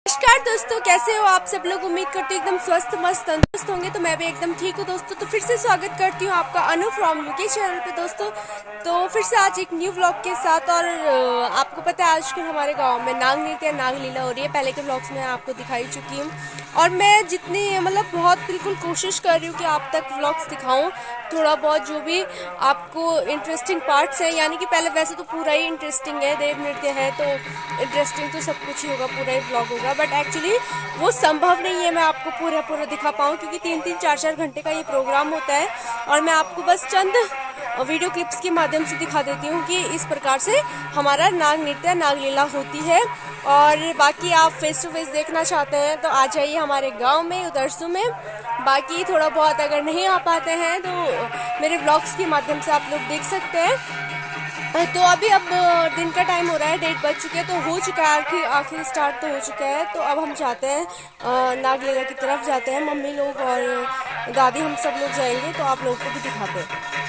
नमस्कार दोस्तों, कैसे हो आप सब लोग। उम्मीद करती हूँ एकदम स्वस्थ मस्त तंदुरुस्त होंगे। तो मैं भी एकदम ठीक हूँ दोस्तों। तो फिर से स्वागत करती हूँ आपका अनु फ्रॉम लुकी चैनल पे दोस्तों। तो फिर से आज एक न्यू व्लॉग के साथ। और आपको पता है आजकल हमारे गांव में नाग नृत्य नाग लीला हो रही है। पहले के व्लॉग्स में आपको दिखाई चुकी हूँ और मैं जितनी मतलब बहुत बिल्कुल कोशिश कर रही हूँ कि आप तक व्लॉग्स दिखाऊँ थोड़ा बहुत, जो भी आपको इंटरेस्टिंग पार्ट्स हैं। यानी कि पहले वैसे तो पूरा ही इंटरेस्टिंग है, देव नृत्य है तो इंटरेस्टिंग तो सब कुछ ही होगा, पूरा ही व्लॉग होगा। बट एक्चुअली वो संभव नहीं है मैं आपको पूरा दिखा पाऊँ, क्योंकि 3-3 4-4 घंटे का ये प्रोग्राम होता है। और मैं आपको बस चंद वीडियो क्लिप्स के माध्यम से दिखा देती हूँ कि इस प्रकार से हमारा नाग नृत्य नाग लीला होती है। और बाकी आप फेस टू फेस देखना चाहते हैं तो आ जाइए हमारे गांव में उदरसू में। बाकी थोड़ा बहुत अगर नहीं आ पाते हैं तो मेरे ब्लॉग्स के माध्यम से आप लोग देख सकते हैं। तो अभी अब दिन का टाइम हो रहा है, 1:30 बज चुके हैं। तो हो चुका है आखिर स्टार्ट तो हो चुका है। तो अब हम जाते हैं नागलीला की तरफ जाते हैं। मम्मी लोग और दादी हम सब लोग जाएंगे तो आप लोगों को भी दिखाते हैं।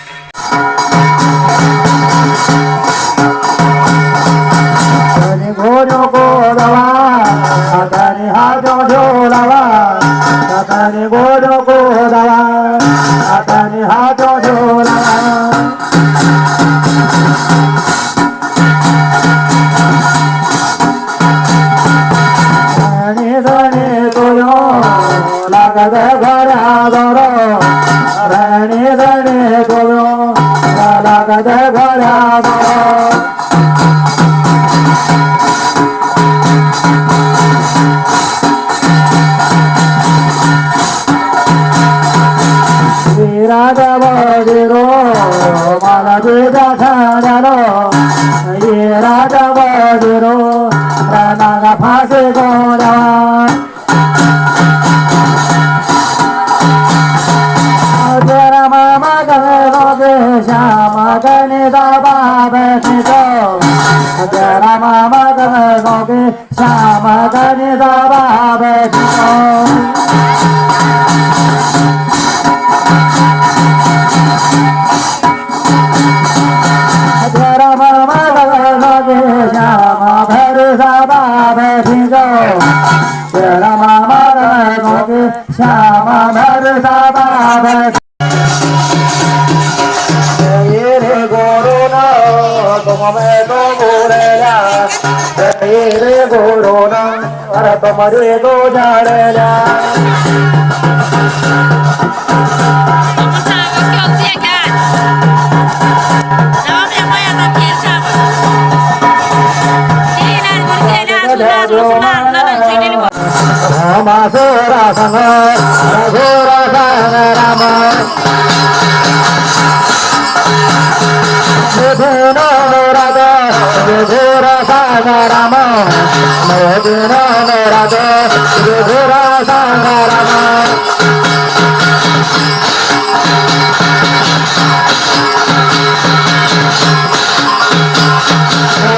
तुम्हारे दो जाने मासोरा संग रघोरा संग राम मुधुनो राग रघोरा संग राम मुधुनो राग रघोरा संग राम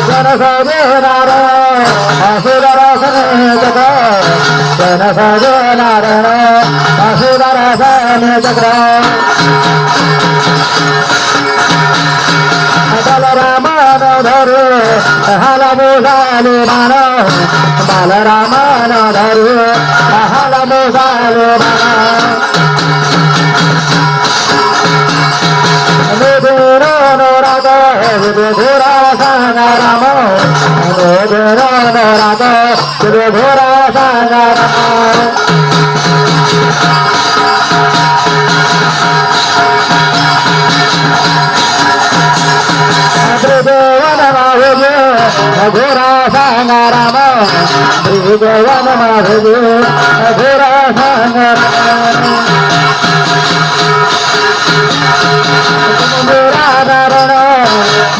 जन सजनार असुर जग जन सजनार असुर जग बलरामान धरु हल मुसाले मान बलरामान धरु हल मुसाले मान राग विधुरा संग राम राग विधुरा संग राम घोरा संग राम त्रिभुवन माधुरी घोरा संग मेरा नारायण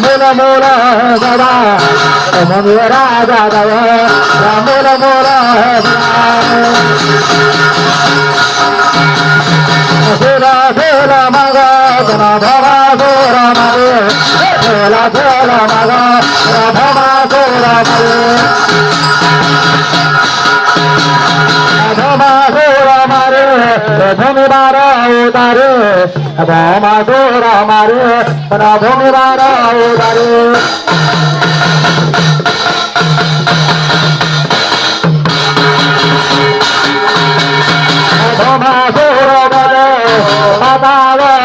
मूल मूल सदा मेरा जादव मूल मूल सुरा सुर मग भवा सुर मगे सोला सोल मग भवा सुर मगे भूमि बार उतारे भमा सुर मारे भूमि बार उतारे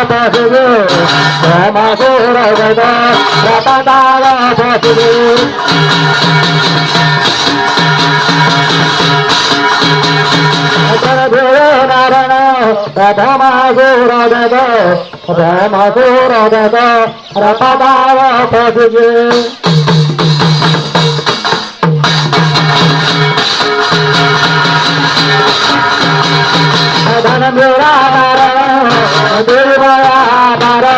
basiye Rama Gora Gada Rapadala basiye Narana Rama Gora Gada Rama Gora Gada Rapadala basiye Dana mera mara, Devaya mara,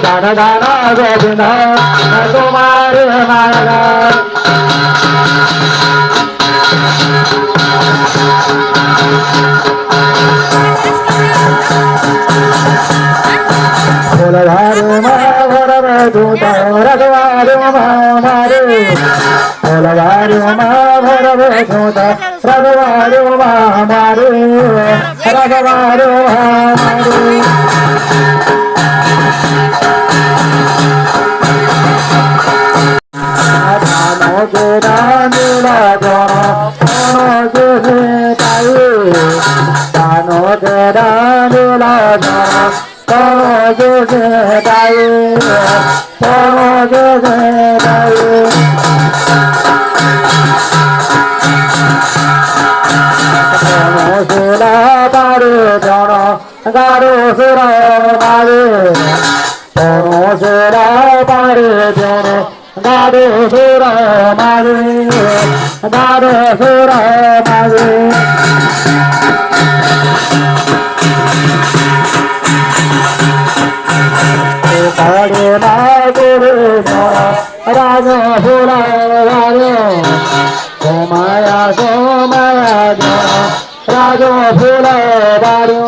Dana Dana Govina, Tumare mara. Olavare mara duta, Radvare mare. Olavare mara duta, Radvare mare. Radvare mare. Dano ke danila jana, dano ke taye. Dano ke danila jana, dano ke taye. Dano ke taye. Dano sura pare jana, garo sura pare. Dano sura pare jana. Gado sura mare, Gado sura mare. Kade na guru sura, Raja sura mare. Somaya somaya jana, Raja sura mare,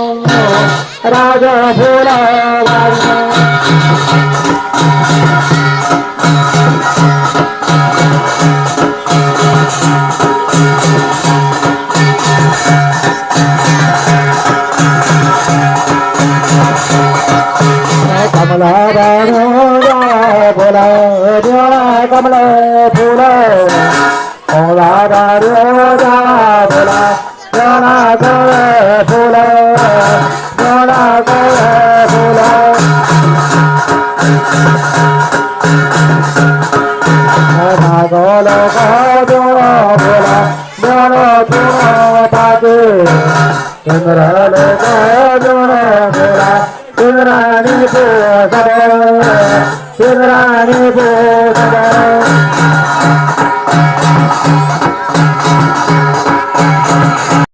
Raja sura mare. Kamala bano bola, bola kamala bola. Kamala bano bola, bola kamala bola, bola kamala bola. Nagolo bola bola, bola bola pate. Indrale bola bola. Indrani po sada,